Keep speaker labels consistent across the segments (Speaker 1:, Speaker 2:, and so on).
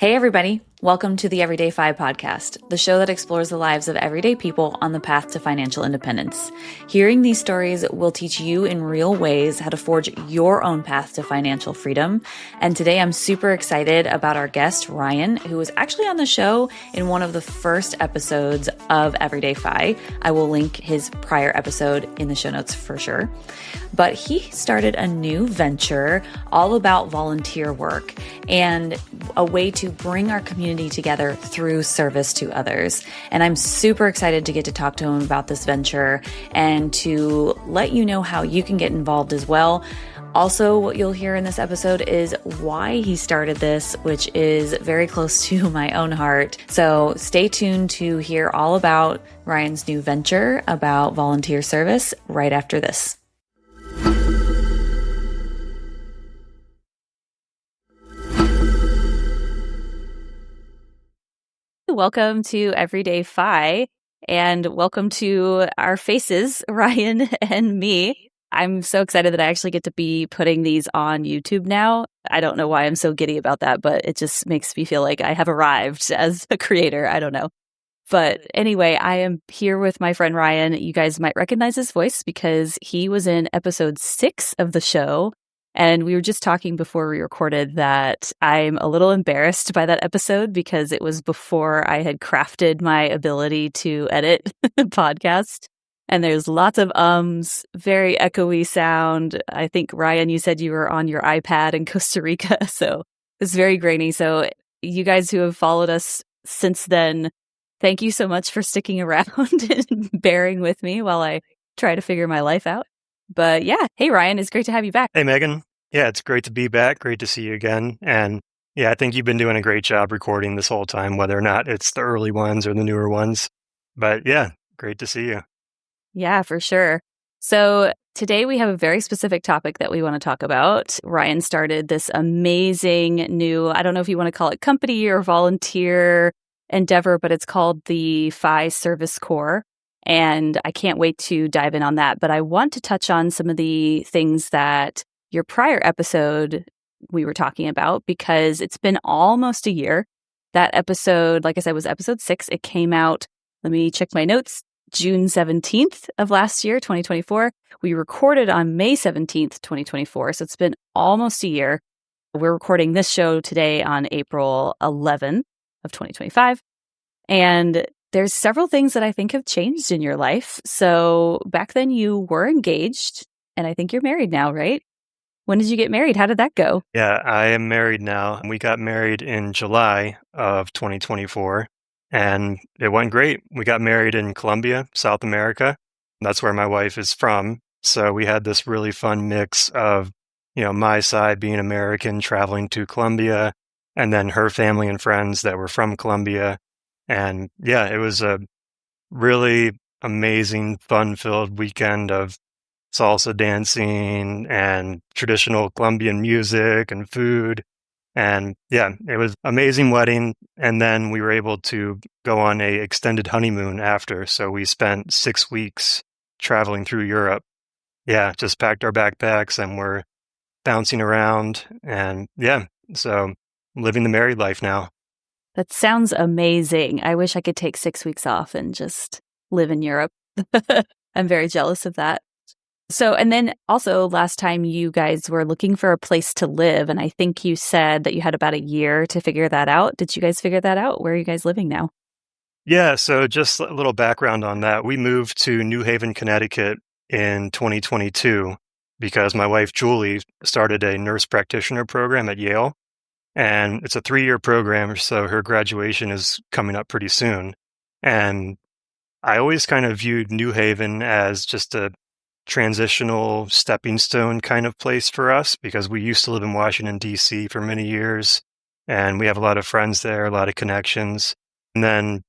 Speaker 1: Hey, everybody. Welcome to the EverydayFI podcast, the show that explores the lives of everyday people on the path to financial independence. Hearing these stories will teach you in real ways how to forge your own path to financial freedom. And today I'm super excited about our guest, Ryan, who was actually on the show in one of the first episodes of EverydayFI. I will link his prior episode in the show notes for sure. But he started a new venture all about volunteer work and a way to bring our community together through service to others. And I'm super excited to get to talk to him about this venture and to let you know how you can get involved as well. Also, what you'll hear in this episode is why he started this, which is very close to my own heart. So stay tuned to hear all about Ryan's new venture about volunteer service right after this. Welcome to EverydayFI, and welcome to our faces, Ryan and me. I'm so excited that I actually get to be putting these on YouTube now. I don't know why I'm so giddy about that, but it just makes me feel like I have arrived as a creator. I don't know. But anyway, I am here with my friend Ryan. You guys might recognize his voice because he was in episode 6 of the show. And we were just talking before we recorded that I'm a little embarrassed by that episode because it was before I had crafted my ability to edit podcast. And there's lots of very echoey sound. I think, Ryan, you said you were on your iPad in Costa Rica, so it's very grainy. So you guys who have followed us since then, thank you so much for sticking around and bearing with me while I try to figure my life out. But yeah, hey, Ryan, it's great to have you back.
Speaker 2: Hey, Megan. Yeah, it's great to be back. Great to see you again. And yeah, I think you've been doing a great job recording this whole time, whether or not it's the early ones or the newer ones. But yeah, great to see you.
Speaker 1: Yeah, for sure. So today we have a very specific topic that we want to talk about. Ryan started this amazing new, I don't know if you want to call it company or volunteer endeavor, but it's called the FI Service Corps. And I can't wait to dive in on that. But I want to touch on some of the things that your prior episode we were talking about, because it's been almost a year. That episode, like I said, was episode 6. It came out, let me check my notes, June 17th of last year, 2024. We recorded on May 17th, 2024. So it's been almost a year. We're recording this show today on April 11th of 2025. And there's several things that I think have changed in your life. So back then you were engaged, and I think you're married now, right? When did you get married? How did that go?
Speaker 2: Yeah, I am married now. We got married in July of 2024, and it went great. We got married in Colombia, South America. That's where my wife is from. So we had this really fun mix of, my side being American, traveling to Colombia, and then her family and friends that were from Colombia. And yeah, it was a really amazing, fun-filled weekend of salsa dancing and traditional Colombian music and food. And yeah, it was an amazing wedding. And then we were able to go on a extended honeymoon after. So we spent 6 weeks traveling through Europe. Yeah, just packed our backpacks and we're bouncing around. And yeah, so living the married life now.
Speaker 1: That sounds amazing. I wish I could take 6 weeks off and just live in Europe. I'm very jealous of that. So, and then also last time you guys were looking for a place to live, and I think you said that you had about a year to figure that out. Did you guys figure that out? Where are you guys living now?
Speaker 2: Yeah, so just a little background on that. We moved to New Haven, Connecticut in 2022 because my wife, Julie, started a nurse practitioner program at Yale. And it's a 3-year program, so her graduation is coming up pretty soon. And I always kind of viewed New Haven as just a transitional stepping stone kind of place for us because we used to live in Washington, D.C. for many years. And we have a lot of friends there, a lot of connections. And then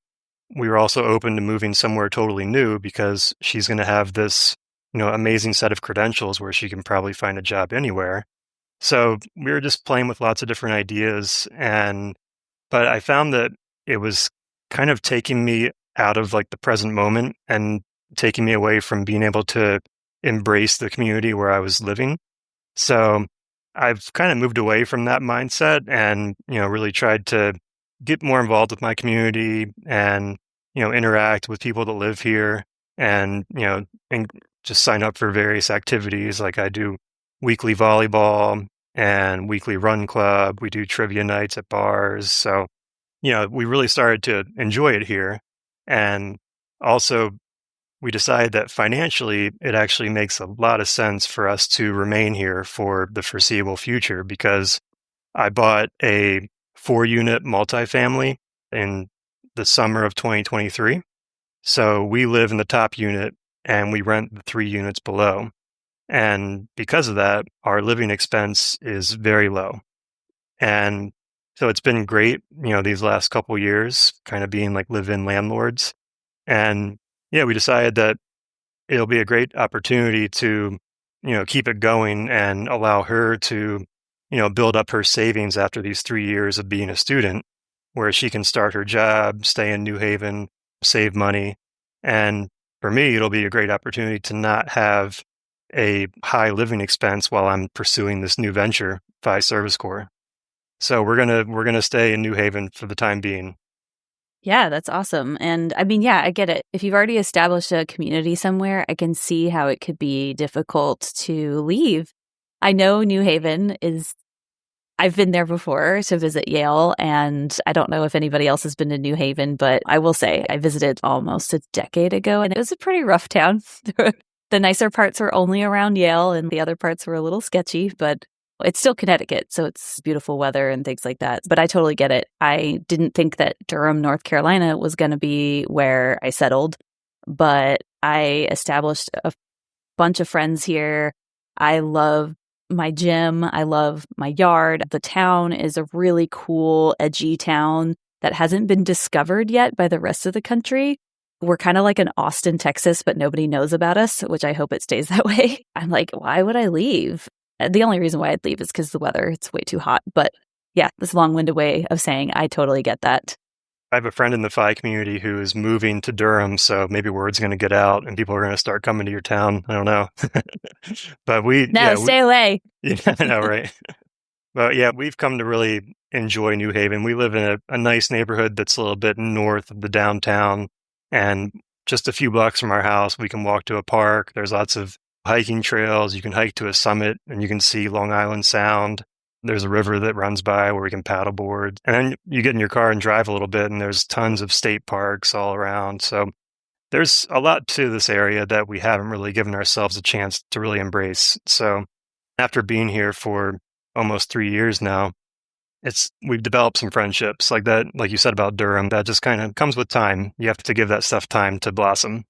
Speaker 2: we were also open to moving somewhere totally new because she's going to have this, amazing set of credentials where she can probably find a job anywhere. So we were just playing with lots of different ideas, but I found that it was kind of taking me out of like the present moment and taking me away from being able to embrace the community where I was living. So I've kind of moved away from that mindset and, really tried to get more involved with my community and, interact with people that live here and, and just sign up for various activities. Like I do weekly volleyball and weekly run club. We do trivia nights at bars. So, we really started to enjoy it here. And also, we decided that financially, it actually makes a lot of sense for us to remain here for the foreseeable future because I bought a 4-unit multifamily in the summer of 2023. So we live in the top unit and we rent the 3 units below. And because of that, our living expense is very low. And so it's been great, these last couple years, kind of being like live-in landlords. And yeah, we decided that it'll be a great opportunity to, keep it going and allow her to, build up her savings after these 3 years of being a student, where she can start her job, stay in New Haven, save money. And for me, it'll be a great opportunity to not have a high living expense while I'm pursuing this new venture, FI Service Corps. So we're gonna stay in New Haven for the time being.
Speaker 1: Yeah, that's awesome. And I mean, yeah, I get it. If you've already established a community somewhere, I can see how it could be difficult to leave. I know New Haven is, I've been there before to visit Yale, and I don't know if anybody else has been to New Haven, but I will say I visited almost a decade ago, and it was a pretty rough town. The nicer parts were only around Yale, and the other parts were a little sketchy, but it's still Connecticut, so it's beautiful weather and things like that. But I totally get it. I didn't think that Durham, North Carolina was going to be where I settled, but I established a bunch of friends here. I love my gym. I love my yard. The town is a really cool, edgy town that hasn't been discovered yet by the rest of the country. We're kind of like an Austin, Texas, but nobody knows about us, which I hope it stays that way. I'm like, why would I leave? The only reason why I'd leave is because the weather, it's way too hot. But yeah, this long-winded way of saying I totally get that.
Speaker 2: I have a friend in the FI community who is moving to Durham, so maybe word's going to get out and people are going to start coming to your town. I don't know. But
Speaker 1: Stay away.
Speaker 2: Yeah, I know, right? But yeah, we've come to really enjoy New Haven. We live in a nice neighborhood that's a little bit north of the downtown, and just a few blocks from our house, we can walk to a park. There's lots of hiking trails. You can hike to a summit and you can see Long Island Sound. There's a river that runs by where we can paddleboard. And then you get in your car and drive a little bit, and there's tons of state parks all around. So there's a lot to this area that we haven't really given ourselves a chance to really embrace. So after being here for almost 3 years now, we've developed some friendships like that, like you said about Durham, that just kind of comes with time. You have to give that stuff time to blossom,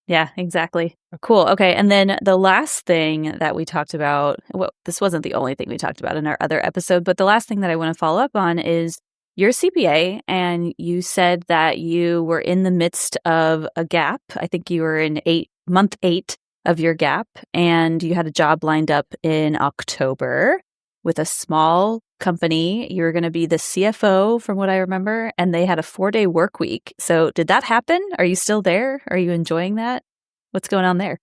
Speaker 1: Yeah, exactly. Cool. Okay. And then the last thing that we talked about, well, this wasn't the only thing we talked about in our other episode, but the last thing that I want to follow up on is you're a CPA, and you said that you were in the midst of a gap. I think you were in month 8 of your gap, and you had a job lined up in October with a small company. You were going to be the CFO, from what I remember, and they had a 4-day work week. So did that happen? Are you still there? Are you enjoying that? What's going on there?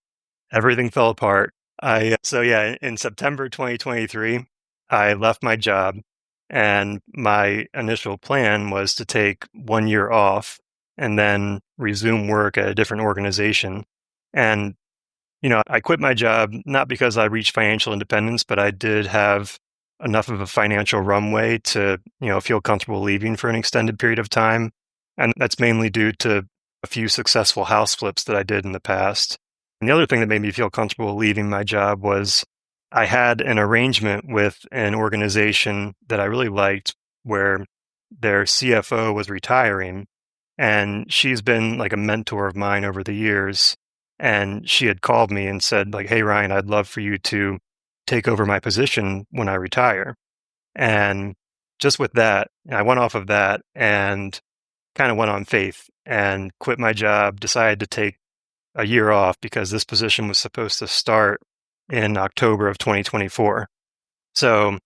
Speaker 2: Everything fell apart. In September 2023, I left my job, and my initial plan was to take 1 year off and then resume work at a different organization. And, I quit my job not because I reached financial independence, but I did have enough of a financial runway to, feel comfortable leaving for an extended period of time. And that's mainly due to a few successful house flips that I did in the past. And the other thing that made me feel comfortable leaving my job was I had an arrangement with an organization that I really liked where their CFO was retiring, and she's been like a mentor of mine over the years. And she had called me and said, like, hey, Ryan, I'd love for you to take over my position when I retire. And just with that, I went off of that and kind of went on faith and quit my job, decided to take a year off because this position was supposed to start in October of 2024. So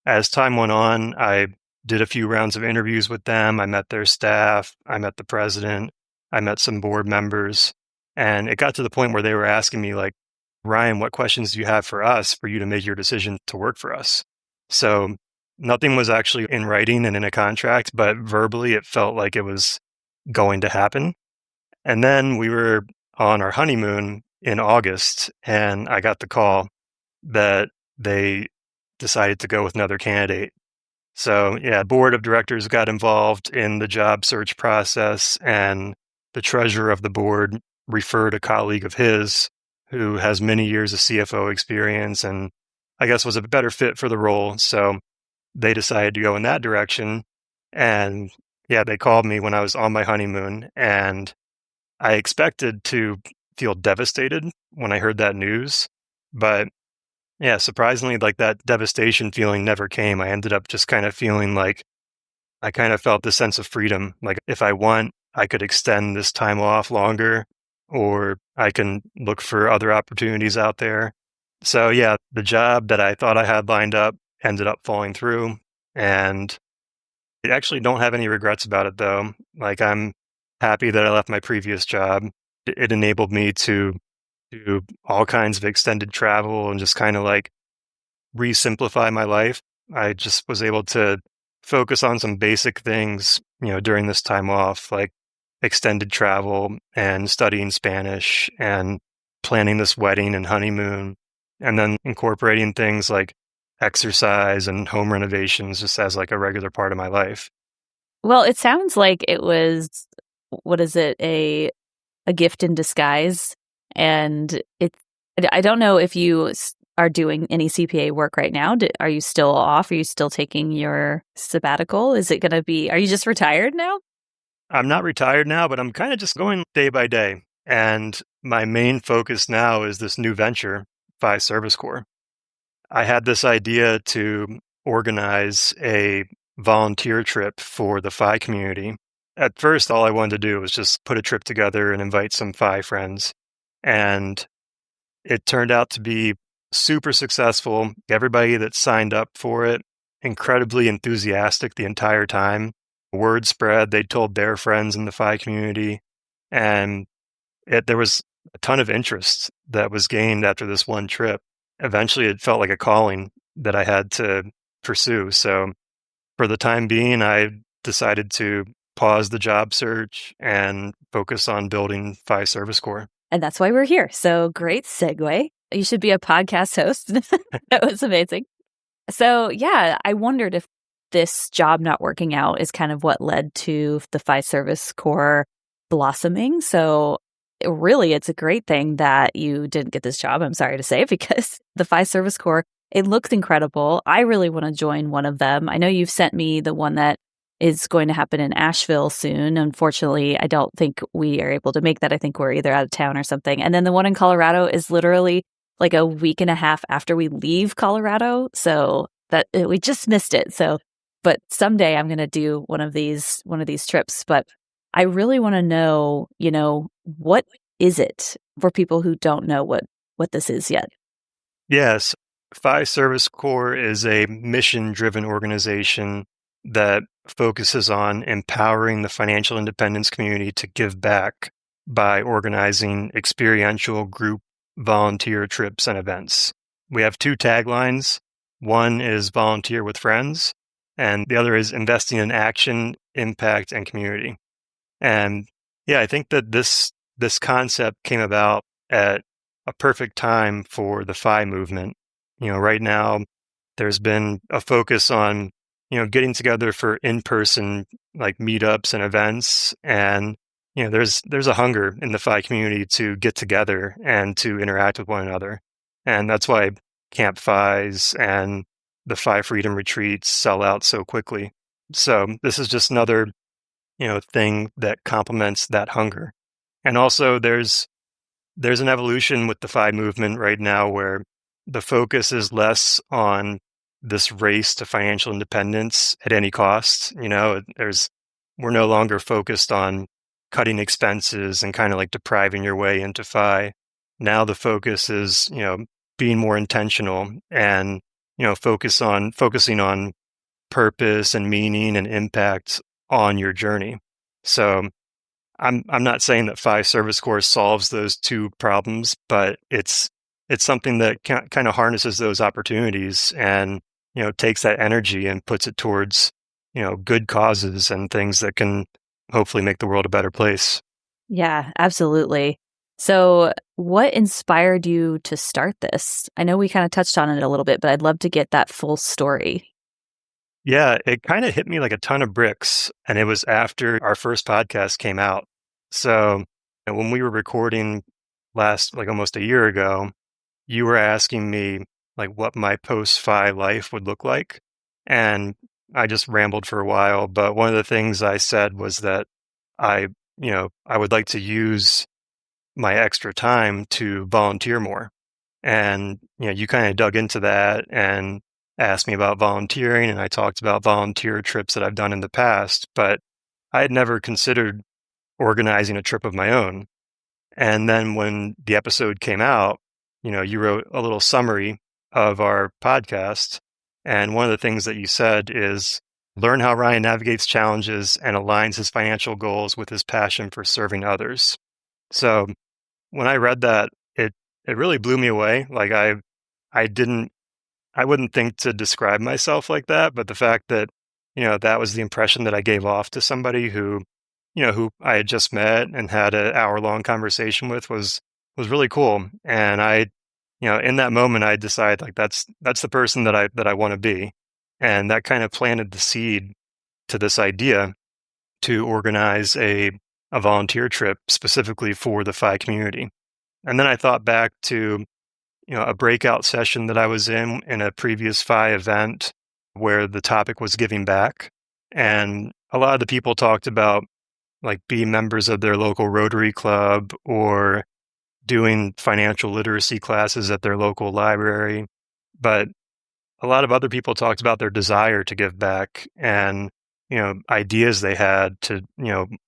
Speaker 2: as time went on, I did a few rounds of interviews with them. I met their staff. I met the president. I met some board members. And it got to the point where they were asking me, like, Ryan, what questions do you have for us for you to make your decision to work for us? So Nothing was actually in writing and in a contract, but verbally it felt like it was going to happen. And then we were on our honeymoon in August, and I got the call that they decided to go with another candidate. So, yeah, board of directors got involved in the job search process, and the treasurer of the board referred a colleague of his who has many years of CFO experience and I guess was a better fit for the role. So they decided to go in that direction. And yeah, they called me when I was on my honeymoon, and I expected to feel devastated when I heard that news. But yeah, surprisingly, like that devastation feeling never came. I ended up just kind of feeling like I kind of felt the sense of freedom. Like if I want, I could extend this time off longer, or I can look for other opportunities out there. So yeah, the job that I thought I had lined up ended up falling through. And I actually don't have any regrets about it though. Like I'm happy that I left my previous job. It enabled me to do all kinds of extended travel and just kind of like re-simplify my life. I just was able to focus on some basic things, during this time off, like extended travel and studying Spanish and planning this wedding and honeymoon, and then incorporating things like exercise and home renovations just as like a regular part of my life.
Speaker 1: Well, it sounds like it was, what is it, a gift in disguise. And I don't know if you are doing any CPA work right now. Are you still off? Are you still taking your sabbatical? Is it going to be, are you just retired now?
Speaker 2: I'm not retired now, but I'm kind of just going day by day. And my main focus now is this new venture, FI Service Corps. I had this idea to organize a volunteer trip for the FI community. At first, all I wanted to do was just put a trip together and invite some FI friends. And it turned out to be super successful. Everybody that signed up for it, incredibly enthusiastic the entire time. Word spread. They told their friends in the FI community. And there was a ton of interest that was gained after this one trip. Eventually, it felt like a calling that I had to pursue. So for the time being, I decided to pause the job search and focus on building FI Service Corps.
Speaker 1: And that's why we're here. So great segue. You should be a podcast host. That was amazing. So yeah, I wondered if this job not working out is kind of what led to the FI Service Corps blossoming. So really, it's a great thing that you didn't get this job, I'm sorry to say, because the FI Service Corps, it looks incredible. I really want to join one of them. I know you've sent me the one that is going to happen in Asheville soon. Unfortunately, I don't think we are able to make that. I think we're either out of town or something. And then the one in Colorado is literally like a week and a half after we leave Colorado. So that we just missed it. So, but someday I'm going to do one of these trips. But I really want to know, what is it for people who don't know what this is yet?
Speaker 2: Yes, FI Service Corps is a mission-driven organization that focuses on empowering the financial independence community to give back by organizing experiential group volunteer trips and events. We have two taglines. One is volunteer with friends, and the other is investing in action, impact, and community. And yeah, I think that this concept came about at a perfect time for the FI movement. Right now there's been a focus on getting together for in-person like meetups and events, and there's a hunger in the FI community to get together and to interact with one another, and that's why CampFIs and the FI Freedom Retreats sell out so quickly. So this is just another thing that complements that hunger. And also there's an evolution with the FI movement right now where the focus is less on this race to financial independence at any cost. We're no longer focused on cutting expenses and kind of like depriving your way into FI. Now the focus is, being more intentional and, focusing on purpose and meaning and impact on your journey. So I'm not saying that FI Service Corps solves those two problems, but it's something that kind of harnesses those opportunities and takes that energy and puts it towards, good causes and things that can hopefully make the world a better place.
Speaker 1: Yeah, absolutely. So, what inspired you to start this? I know we kind of touched on it a little bit, but I'd love to get that full story.
Speaker 2: Yeah, it kind of hit me like a ton of bricks. And it was after our first podcast came out. So, when we were recording last, like almost a year ago, you were asking me like what my post-fi life would look like. And I just rambled for a while. But one of the things I said was that I, I would like to use my extra time to volunteer more. And, you kind of dug into that and asked me about volunteering. And I talked about volunteer trips that I've done in the past, but I had never considered organizing a trip of my own. And then when the episode came out, you wrote a little summary of our podcast. And one of the things that you said is learn how Ryan navigates challenges and aligns his financial goals with his passion for serving others. So when I read that, it really blew me away. Like I didn't I wouldn't think to describe myself like that, but the fact that, that was the impression that I gave off to somebody who I had just met and had an hour-long conversation with was really cool. And in that moment I decided like that's the person that I want to be. And that kind of planted the seed to this idea to organize a volunteer trip specifically for the FI community. And then I thought back to, a breakout session that I was in a previous FI event where the topic was giving back. And a lot of the people talked about like being members of their local Rotary Club or doing financial literacy classes at their local library. But a lot of other people talked about their desire to give back and, ideas they had to,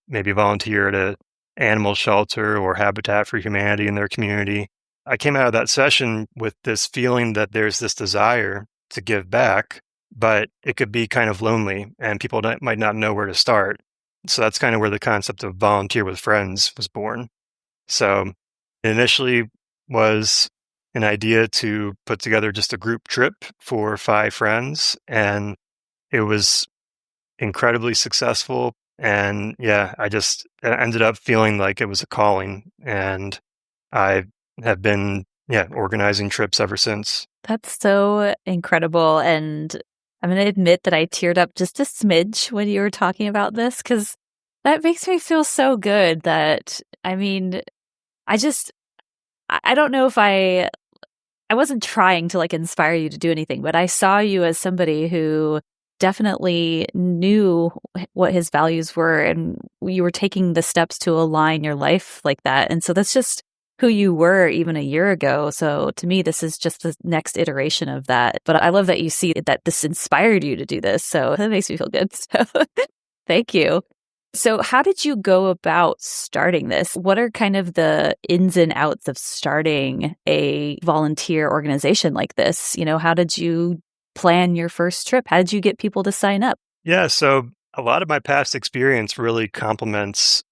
Speaker 2: maybe volunteer at a animal shelter or Habitat for Humanity in their community. I came out of that session with this feeling that there's this desire to give back, but it could be kind of lonely and people might not know where to start. So that's kind of where the concept of volunteer with friends was born. So it initially was an idea to put together just a group trip for 5 friends, and it was incredibly successful. And yeah, I just ended up feeling like it was a calling, and I have been, organizing trips ever since.
Speaker 1: That's so incredible. And I'm going to admit that I teared up just a smidge when you were talking about this because that makes me feel so good that, I mean, I don't know if I wasn't trying to like inspire you to do anything, but I saw you as somebody who definitely knew what his values were and you were taking the steps to align your life like that. And so that's just who you were even a year ago. So to me, this is just the next iteration of that. But I love that you see that this inspired you to do this. So that makes me feel good. So thank you. So how did you go about starting this? What are kind of the ins and outs of starting a volunteer organization like this? How did you plan your first trip? How did you get people to sign up?
Speaker 2: Yeah, so a lot of my past experience really complements,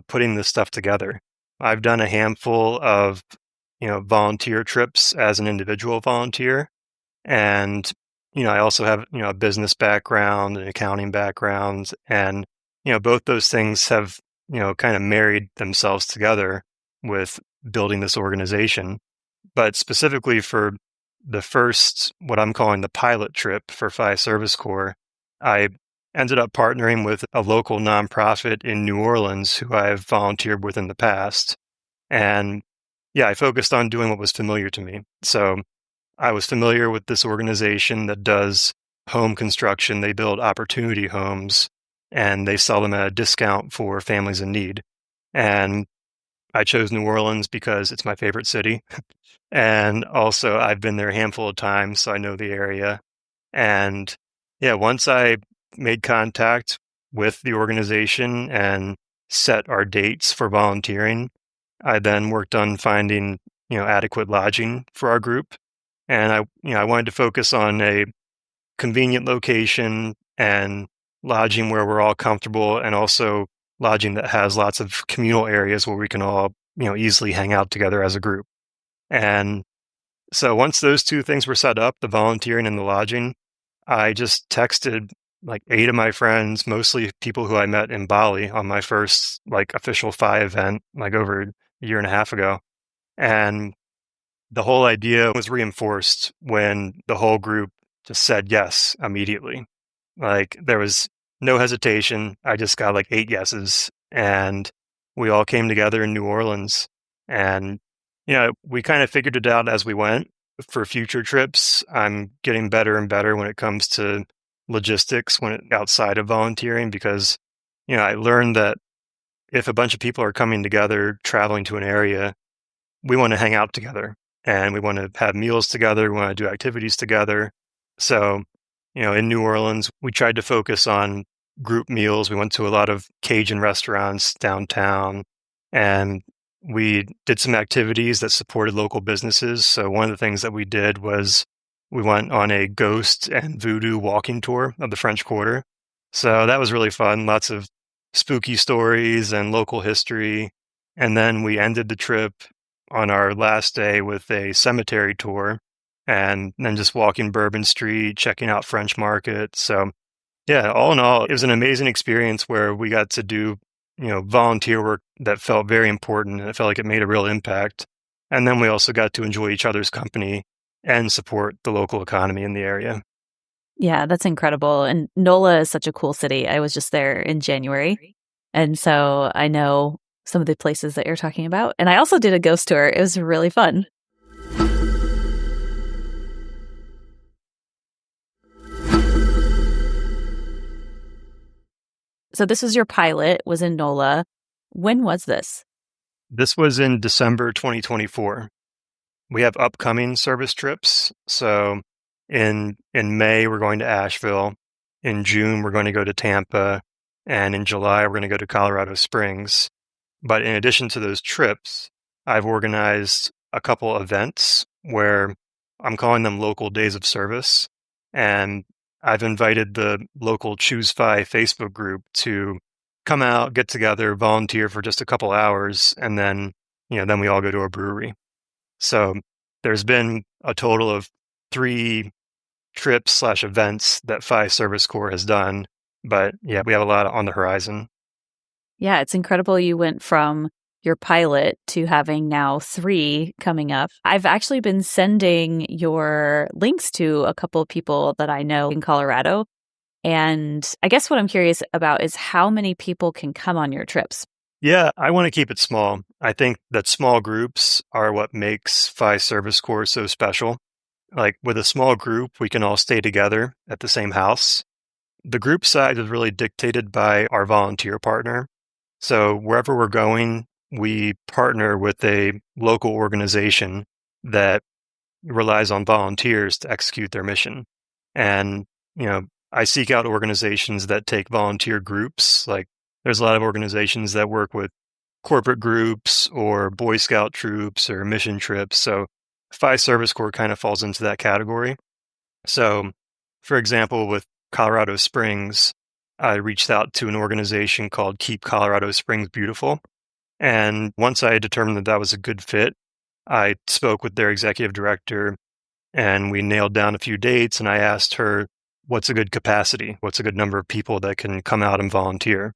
Speaker 2: putting this stuff together. I've done a handful of, volunteer trips as an individual volunteer. And, I also have, a business background, an accounting background. And, both those things have, kind of married themselves together with building this organization. But specifically for the first, what I'm calling the pilot trip for FI Service Corps, I ended up partnering with a local nonprofit in New Orleans who I've volunteered with in the past. And yeah, I focused on doing what was familiar to me. So I was familiar with this organization that does home construction. They build opportunity homes and they sell them at a discount for families in need. And I chose New Orleans because it's my favorite city. And also I've been there a handful of times, so I know the area. And yeah, once I made contact with the organization and set our dates for volunteering, I then worked on finding, adequate lodging for our group. And I wanted to focus on a convenient location and lodging where we're all comfortable, and also lodging that has lots of communal areas where we can all, easily hang out together as a group. And so once those two things were set up, the volunteering and the lodging, I just texted like 8 of my friends, mostly people who I met in Bali on my first like official FI event, like over a year and a half ago. And the whole idea was reinforced when the whole group just said yes immediately. Like there was no hesitation. I just got like 8 yeses and we all came together in New Orleans and we kind of figured it out as we went. For future trips, I'm getting better and better when it comes to logistics outside of volunteering because I learned that if a bunch of people are coming together traveling to an area, we want to hang out together and we want to have meals together. We want to do activities together. So, in New Orleans, we tried to focus on group meals. We went to a lot of Cajun restaurants downtown and we did some activities that supported local businesses. So one of the things that we did was we went on a ghost and voodoo walking tour of the French Quarter. So that was really fun. Lots of spooky stories and local history. And then we ended the trip on our last day with a cemetery tour and then just walking Bourbon Street, checking out French Market. So yeah, all in all, it was an amazing experience where we got to do, volunteer work that felt very important and it felt like it made a real impact. And then we also got to enjoy each other's company and support the local economy in the area.
Speaker 1: Yeah, that's incredible. And NOLA is such a cool city. I was just there in January. And so I know some of the places that you're talking about. And I also did a ghost tour. It was really fun. So this was your pilot, was in NOLA. When was this?
Speaker 2: This was in December 2024. We have upcoming service trips. So in May, we're going to Asheville. In June, we're going to go to Tampa. And in July, we're going to go to Colorado Springs. But in addition to those trips, I've organized a couple events where I'm calling them local days of service. And I've invited the local Choose Fi Facebook group to come out, get together, volunteer for just a couple hours, and then we all go to a brewery. So there's been a total of 3 trips/events that Fi Service Corps has done. But yeah, we have a lot on the horizon.
Speaker 1: Yeah, it's incredible you went from your pilot to having now 3 coming up. I've actually been sending your links to a couple of people that I know in Colorado. And I guess what I'm curious about is how many people can come on your trips.
Speaker 2: Yeah, I want to keep it small. I think that small groups are what makes Fi Service Corps so special. Like with a small group, we can all stay together at the same house. The group size is really dictated by our volunteer partner. So wherever we're going, we partner with a local organization that relies on volunteers to execute their mission. And, I seek out organizations that take volunteer groups. Like there's a lot of organizations that work with corporate groups or Boy Scout troops or mission trips. So Fi Service Corps kind of falls into that category. So, for example, with Colorado Springs, I reached out to an organization called Keep Colorado Springs Beautiful. And once I determined that that was a good fit, I spoke with their executive director and we nailed down a few dates. And I asked her, what's a good capacity? What's a good number of people that can come out and volunteer?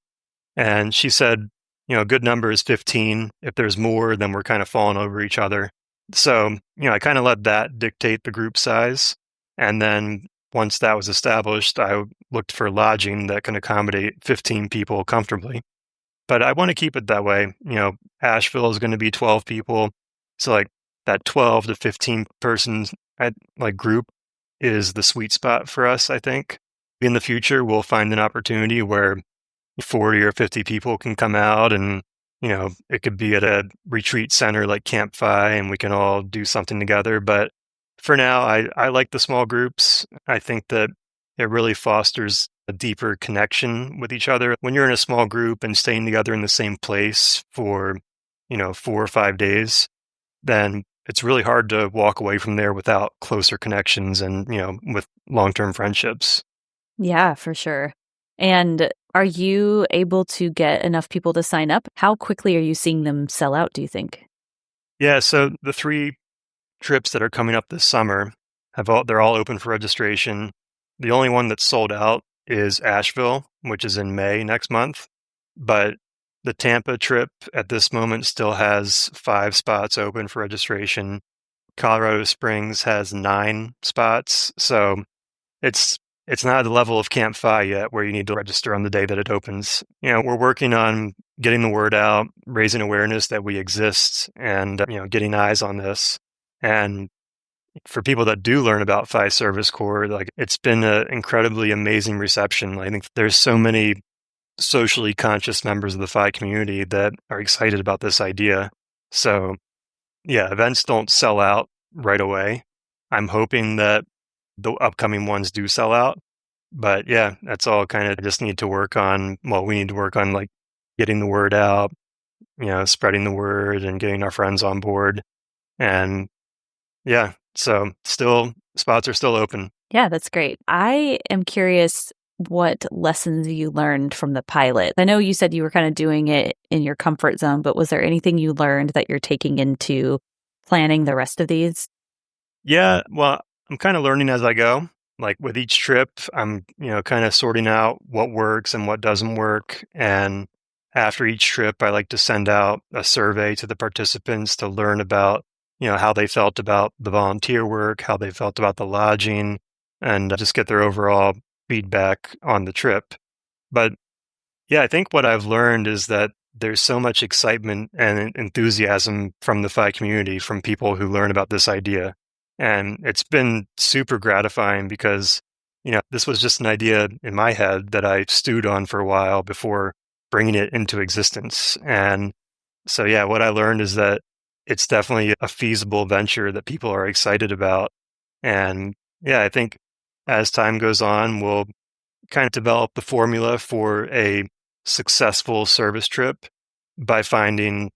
Speaker 2: And she said, a good number is 15. If there's more, then we're kind of falling over each other. So, I kind of let that dictate the group size. And then once that was established, I looked for lodging that can accommodate 15 people comfortably. But I want to keep it that way. Asheville is going to be 12 people. So like that 12 to 15 persons group is the sweet spot for us, I think. In the future, we'll find an opportunity where 40 or 50 people can come out and, it could be at a retreat center like CampFI and we can all do something together. But for now, I like the small groups. I think that it really fosters a deeper connection with each other. When you're in a small group and staying together in the same place for, 4 or 5 days, then it's really hard to walk away from there without closer connections and, with long-term friendships.
Speaker 1: Yeah, for sure. And are you able to get enough people to sign up? How quickly are you seeing them sell out, do you think?
Speaker 2: Yeah, so the 3 trips that are coming up this summer they're all open for registration. The only one that's sold out is Asheville, which is in May next month. But the Tampa trip at this moment still has 5 spots open for registration. Colorado Springs has 9 spots. So it's it's not at the level of CampFI yet where you need to register on the day that it opens. We're working on getting the word out, raising awareness that we exist, and getting eyes on this. And for people that do learn about Phi Service Corps, like, it's been an incredibly amazing reception. I think there's so many socially conscious members of the Phi community that are excited about this idea. So yeah, events don't sell out right away. I'm hoping that the upcoming ones do sell out. But yeah, that's all kind of just need to work on. Well, we need to work on like getting the word out, spreading the word and getting our friends on board. And yeah, so still spots are still open.
Speaker 1: Yeah, that's great. I am curious what lessons you learned from the pilot. I know you said you were kind of doing it in your comfort zone, but was there anything you learned that you're taking into planning the rest of these?
Speaker 2: Yeah, well, I'm kind of learning as I go. Like with each trip, I'm, kind of sorting out what works and what doesn't work. And after each trip, I like to send out a survey to the participants to learn about, how they felt about the volunteer work, how they felt about the lodging, and just get their overall feedback on the trip. But yeah, I think what I've learned is that there's so much excitement and enthusiasm from the Phi community, from people who learn about this idea. And it's been super gratifying because, this was just an idea in my head that I stewed on for a while before bringing it into existence. And so, yeah, what I learned is that it's definitely a feasible venture that people are excited about. And yeah, I think as time goes on, we'll kind of develop the formula for a successful service trip by finding,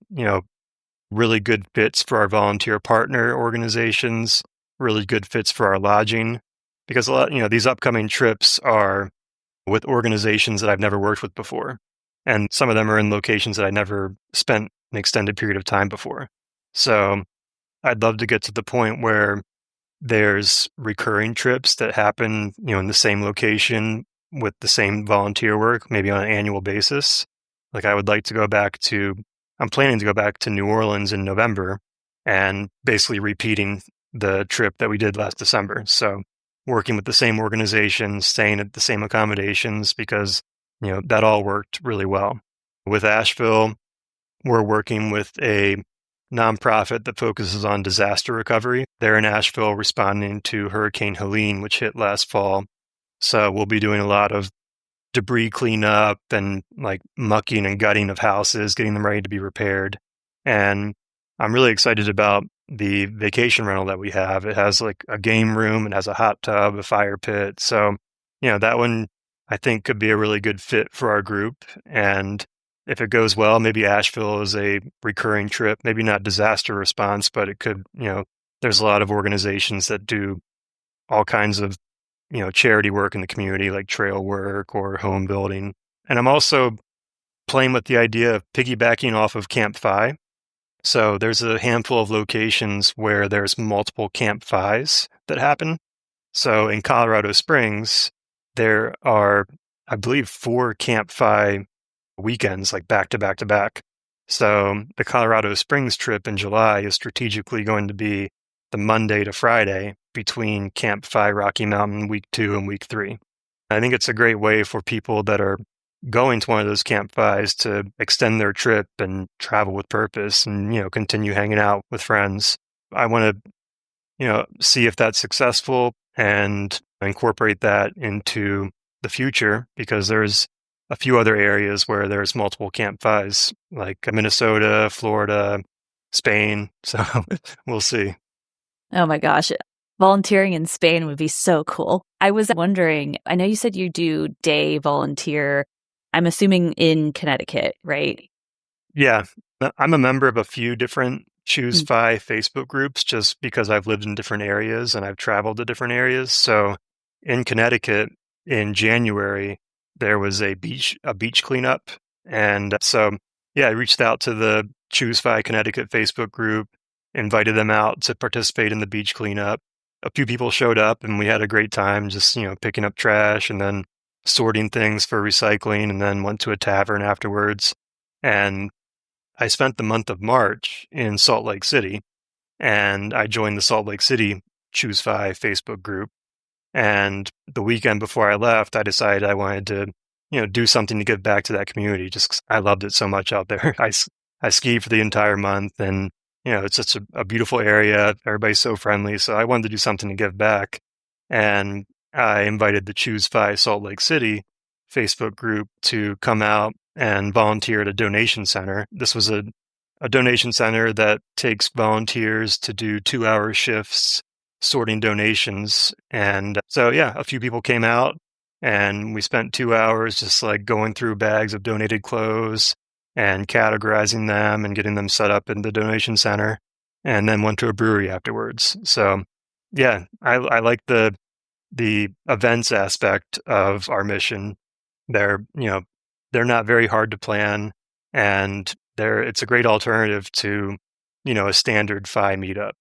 Speaker 2: really good fits for our volunteer partner organizations, really good fits for our lodging, because a lot, these upcoming trips are with organizations that I've never worked with before. And some of them are in locations that I never spent an extended period of time before. So I'd love to get to the point where there's recurring trips that happen, in the same location with the same volunteer work, maybe on an annual basis. Like I'm planning to go back to New Orleans in November and basically repeating the trip that we did last December. So working with the same organization, staying at the same accommodations, because, that all worked really well. With Asheville, we're working with a nonprofit that focuses on disaster recovery. They're in Asheville responding to Hurricane Helene, which hit last fall. So we'll be doing a lot of debris cleanup and like mucking and gutting of houses, getting them ready to be repaired. And I'm really excited about the vacation rental that we have. It has like a game room, it has a hot tub, a fire pit. So, that one I think could be a really good fit for our group. And if it goes well, maybe Asheville is a recurring trip, maybe not disaster response, but it could, there's a lot of organizations that do all kinds of, charity work in the community, like trail work or home building. And I'm also playing with the idea of piggybacking off of CampFI. So there's a handful of locations where there's multiple CampFIs that happen. So in Colorado Springs, there are, I believe, 4 CampFI weekends, like back to back to back. So the Colorado Springs trip in July is strategically going to be the Monday to Friday between CampFI Rocky Mountain week 2 and week 3. I think it's a great way for people that are going to one of those CampFIs to extend their trip and travel with purpose and, continue hanging out with friends. I want to, see if that's successful and incorporate that into the future, because there's a few other areas where there's multiple CampFIs, like Minnesota, Florida, Spain. So we'll see.
Speaker 1: Oh my gosh. Volunteering in Spain would be so cool. I was wondering, I know you said you do day volunteer. I'm assuming in Connecticut, right?
Speaker 2: Yeah. I'm a member of a few different Choose Phi Facebook groups just because I've lived in different areas and I've traveled to different areas. So in Connecticut in January, there was a beach cleanup. And so, yeah, I reached out to the Choose Phi Connecticut Facebook group, invited them out to participate in the beach cleanup. a few people showed up and we had a great time just, picking up trash and then sorting things for recycling and then went to a tavern afterwards. And I spent the month of March in Salt Lake City and I joined the Salt Lake City Choose Fi Facebook group. And the weekend before I left, I decided I wanted to, do something to give back to that community just 'cause I loved it so much out there. I skied for the entire month and, it's such a beautiful area. Everybody's so friendly. So I wanted to do something to give back. And I invited the Choose Fi Salt Lake City Facebook group to come out and volunteer at a donation center. This was a donation center that takes volunteers to do 2-hour shifts sorting donations. And so, yeah, a few people came out and we spent 2 hours just like going through bags of donated clothes and categorizing them and getting them set up in the donation center, and then went to a brewery afterwards. So, yeah, I like the events aspect of our mission. They're not very hard to plan, and it's a great alternative to, a standard Fi meetup.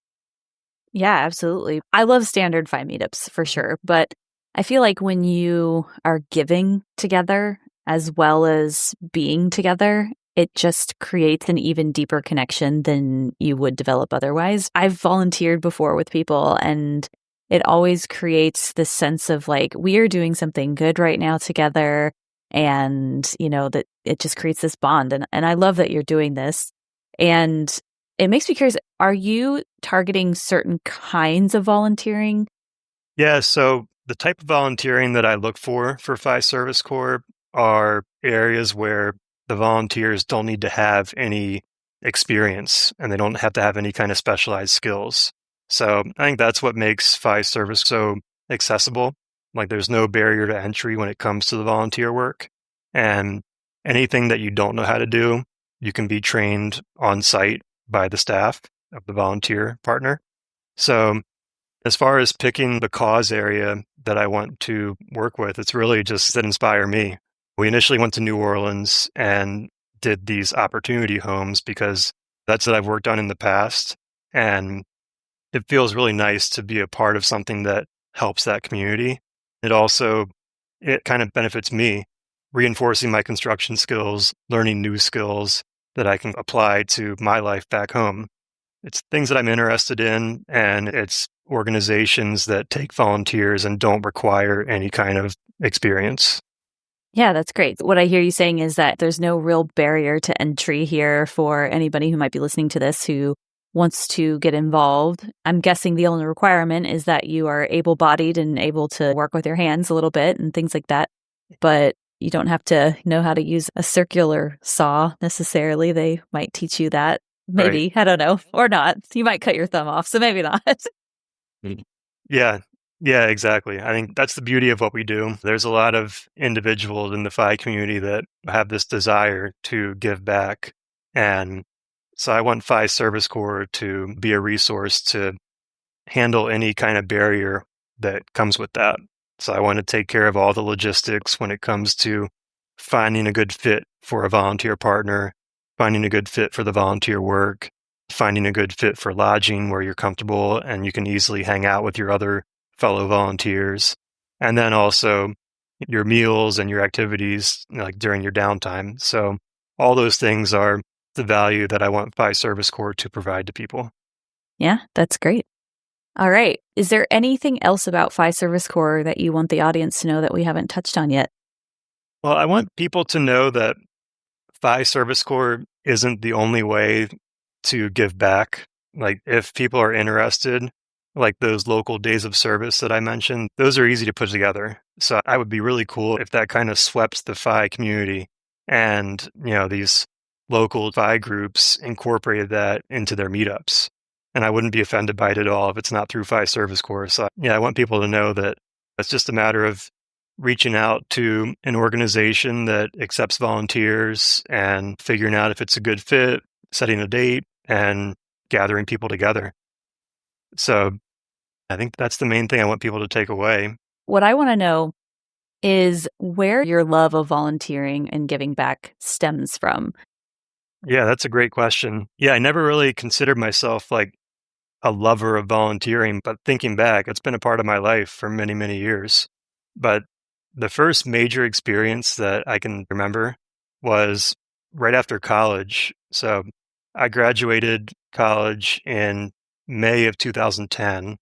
Speaker 1: Yeah, absolutely. I love standard Fi meetups for sure, but I feel like when you are giving together as well as being together, it just creates an even deeper connection than you would develop otherwise. I've volunteered before with people, and it always creates this sense of like, we are doing something good right now together. And, that it just creates this bond. And I love that you're doing this. And it makes me curious, are you targeting certain kinds of volunteering?
Speaker 2: Yeah, so the type of volunteering that I look for Fi Service Corps are areas where the volunteers don't need to have any experience and they don't have to have any kind of specialized skills. So I think that's what makes Fi Service so accessible. Like there's no barrier to entry when it comes to the volunteer work. And anything that you don't know how to do, you can be trained on site by the staff of the volunteer partner. So as far as picking the cause area that I want to work with, it's really just that inspire me. We initially went to New Orleans and did these opportunity homes because that's what I've worked on in the past. And it feels really nice to be a part of something that helps that community. It kind of benefits me, reinforcing my construction skills, learning new skills that I can apply to my life back home. It's things that I'm interested in, and it's organizations that take volunteers and don't require any kind of experience.
Speaker 1: Yeah, that's great. What I hear you saying is that there's no real barrier to entry here for anybody who might be listening to this who wants to get involved. I'm guessing the only requirement is that you are able-bodied and able to work with your hands a little bit and things like that. But you don't have to know how to use a circular saw necessarily. They might teach you that. Maybe.
Speaker 2: Right.
Speaker 1: I don't know. Or not. You might cut your thumb off, so maybe not.
Speaker 2: Yeah. Yeah, exactly. I think that's the beauty of what we do. There's a lot of individuals in the Fi community that have this desire to give back. And so I want Fi Service Corps to be a resource to handle any kind of barrier that comes with that. So I want to take care of all the logistics when it comes to finding a good fit for a volunteer partner, finding a good fit for the volunteer work, finding a good fit for lodging where you're comfortable and you can easily hang out with your other fellow volunteers. And then also your meals and your activities like during your downtime. So all those things are the value that I want Fi Service Corps to provide to people.
Speaker 1: Yeah, that's great. All right. Is there anything else about Fi Service Corps that you want the audience to know that we haven't touched on yet?
Speaker 2: Well, I want people to know that Fi Service Corps isn't the only way to give back. Like if people are interested, like those local days of service that I mentioned, those are easy to put together. So I would be really cool if that kind of swept the Fi community and, these local Fi groups incorporated that into their meetups. And I wouldn't be offended by it at all if it's not through Fi Service Corps. So I want people to know that it's just a matter of reaching out to an organization that accepts volunteers and figuring out if it's a good fit, setting a date, and gathering people together. So I think that's the main thing I want people to take away.
Speaker 1: What I want to know is where your love of volunteering and giving back stems from.
Speaker 2: Yeah, that's a great question. Yeah, I never really considered myself like a lover of volunteering, but thinking back, it's been a part of my life for many, many years. But the first major experience that I can remember was right after college. So I graduated college in May of 2010,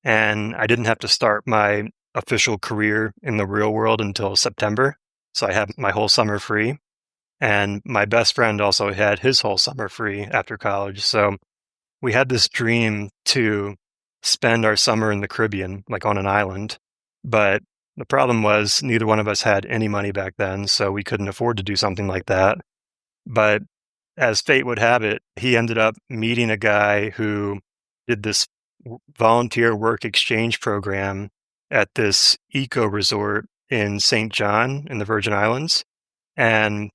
Speaker 2: and I didn't have to start my official career in the real world until September. So I had my whole summer free. And my best friend also had his whole summer free after college. So we had this dream to spend our summer in the Caribbean, like on an island. But the problem was neither one of us had any money back then, so we couldn't afford to do something like that. But as fate would have it, he ended up meeting a guy who did this volunteer work exchange program at this eco resort in St. John in the Virgin Islands. And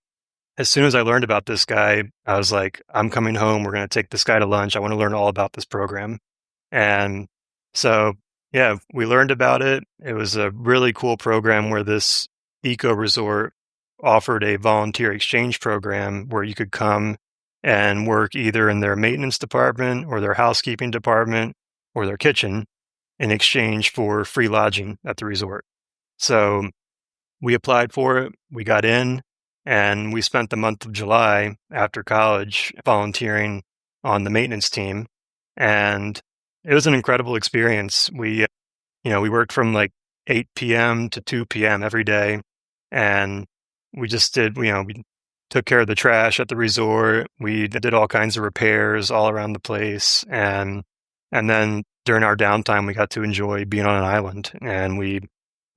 Speaker 2: as soon as I learned about this guy, I was like, I'm coming home. We're going to take this guy to lunch. I want to learn all about this program. And so, yeah, we learned about it. It was a really cool program where this eco resort offered a volunteer exchange program where you could come and work either in their maintenance department or their housekeeping department or their kitchen in exchange for free lodging at the resort. So we applied for it. We got in. And we spent the month of July after college volunteering on the maintenance team. And it was an incredible experience. We worked from like 8 p.m. to 2 p.m. every day. And we just did, we took care of the trash at the resort. We did all kinds of repairs all around the place. And then during our downtime, we got to enjoy being on an island. And we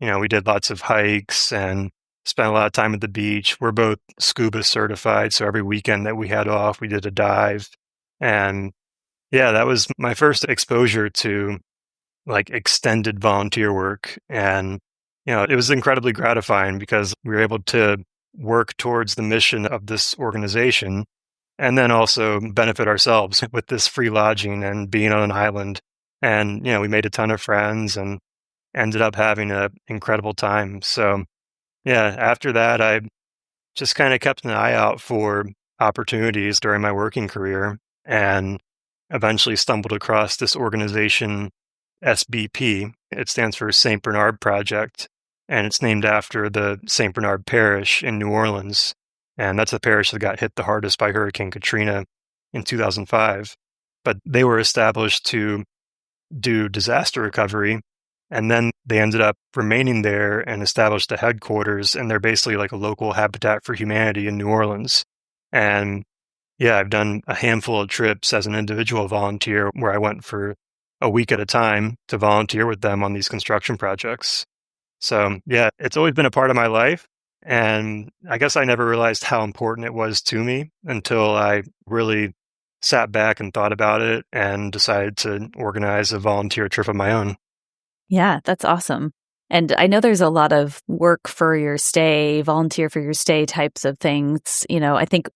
Speaker 2: did lots of hikes and spent a lot of time at the beach. We're both scuba certified, so every weekend that we had off, we did a dive. And yeah, that was my first exposure to like extended volunteer work. And, it was incredibly gratifying because we were able to work towards the mission of this organization and then also benefit ourselves with this free lodging and being on an island. And, we made a ton of friends and ended up having an incredible time. So, yeah, after that, I just kind of kept an eye out for opportunities during my working career and eventually stumbled across this organization, SBP. It stands for St. Bernard Project, and it's named after the St. Bernard Parish in New Orleans. And that's the parish that got hit the hardest by Hurricane Katrina in 2005. But they were established to do disaster recovery. And then they ended up remaining there and established the headquarters, and they're basically like a local Habitat for Humanity in New Orleans. And yeah, I've done a handful of trips as an individual volunteer where I went for a week at a time to volunteer with them on these construction projects. So yeah, it's always been a part of my life. And I guess I never realized how important it was to me until I really sat back and thought about it and decided to organize a volunteer trip of my own.
Speaker 1: Yeah, that's awesome. And I know there's a lot of work for your stay, volunteer for your stay types of things. I think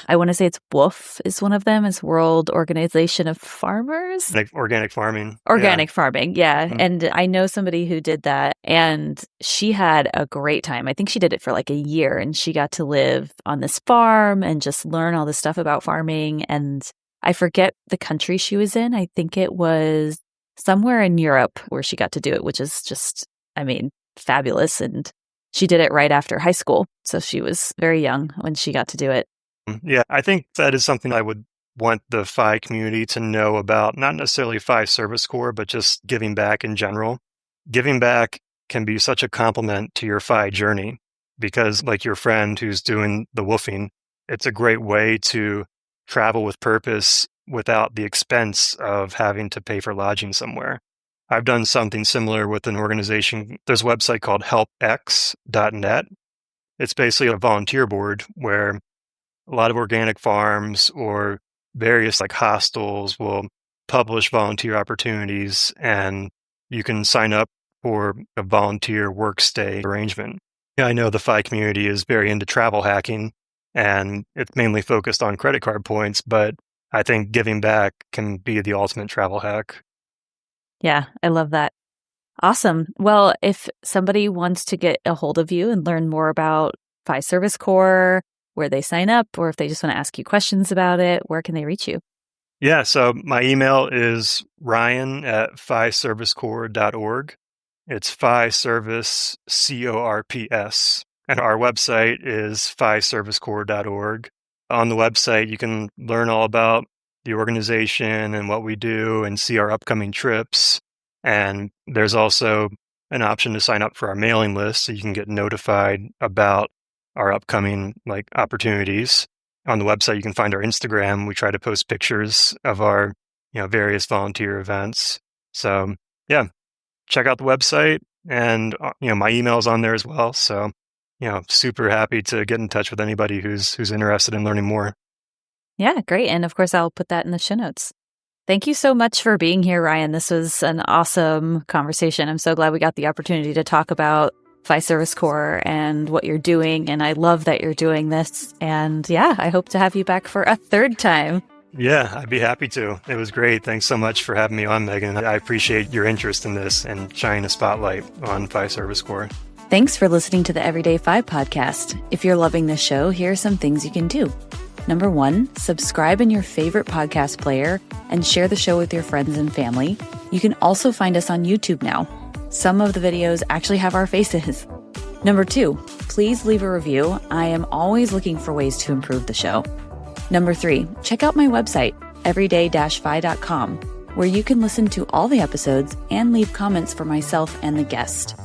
Speaker 1: I want to say it's WWOOF is one of them. It's World Organization of Farmers.
Speaker 2: Like organic farming.
Speaker 1: Organic farming, yeah.
Speaker 2: Mhm.
Speaker 1: And I know somebody who did that, and she had a great time. I think she did it for like a year, and she got to live on this farm and just learn all this stuff about farming. And I forget the country she was in. I think it was somewhere in Europe where she got to do it, which is just, fabulous. And she did it right after high school. So she was very young when she got to do it.
Speaker 2: Yeah, I think that is something I would want the FI community to know about, not necessarily FI Service Corps, but just giving back in general. Giving back can be such a compliment to your FI journey because, like your friend who's doing the woofing, it's a great way to travel with purpose without the expense of having to pay for lodging somewhere. I've done something similar with an organization. There's a website called HelpX.net. It's basically a volunteer board where a lot of organic farms or various like hostels will publish volunteer opportunities, and you can sign up for a volunteer work stay arrangement. Yeah, I know the FI community is very into travel hacking, and it's mainly focused on credit card points, but I think giving back can be the ultimate travel hack.
Speaker 1: Yeah, I love that. Awesome. Well, if somebody wants to get a hold of you and learn more about FI Service Corps, where they sign up, or if they just want to ask you questions about it, where can they reach you?
Speaker 2: Yeah, so my email is ryan@fiservicecorps.org. It's Phi Service CORPS. And our website is fiservicecorps.org. On the website, you can learn all about the organization and what we do and see our upcoming trips. And there's also an option to sign up for our mailing list so you can get notified about our upcoming opportunities. On the website, you can find our Instagram. We try to post pictures of our various volunteer events. So yeah, check out the website, and my email's on there as well. So super happy to get in touch with anybody who's interested in learning more.
Speaker 1: Yeah, great. And of course, I'll put that in the show notes. Thank you so much for being here, Ryan. This was an awesome conversation. I'm so glad we got the opportunity to talk about Phi Service Corps and what you're doing. And I love that you're doing this. And yeah, I hope to have you back for a third time.
Speaker 2: Yeah, I'd be happy to. It was great. Thanks so much for having me on, Megan. I appreciate your interest in this and shining a spotlight on Phi Service Corps.
Speaker 1: Thanks for listening to the EverydayFI podcast. If you're loving this show, here are some things you can do. Number 1, subscribe in your favorite podcast player and share the show with your friends and family. You can also find us on YouTube now. Some of the videos actually have our faces. Number 2, please leave a review. I am always looking for ways to improve the show. Number 3, check out my website, everyday-fi.com, where you can listen to all the episodes and leave comments for myself and the guest.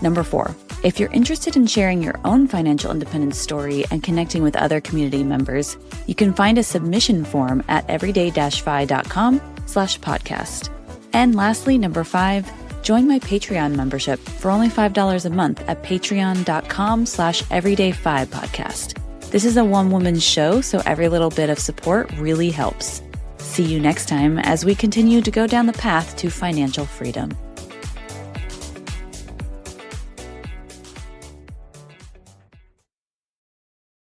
Speaker 1: Number 4, if you're interested in sharing your own financial independence story and connecting with other community members, you can find a submission form at everyday-fi.com/podcast. And lastly, number 5, join my Patreon membership for only $5 a month at patreon.com/everydayfi podcast. This is a one-woman show, so every little bit of support really helps. See you next time as we continue to go down the path to financial freedom.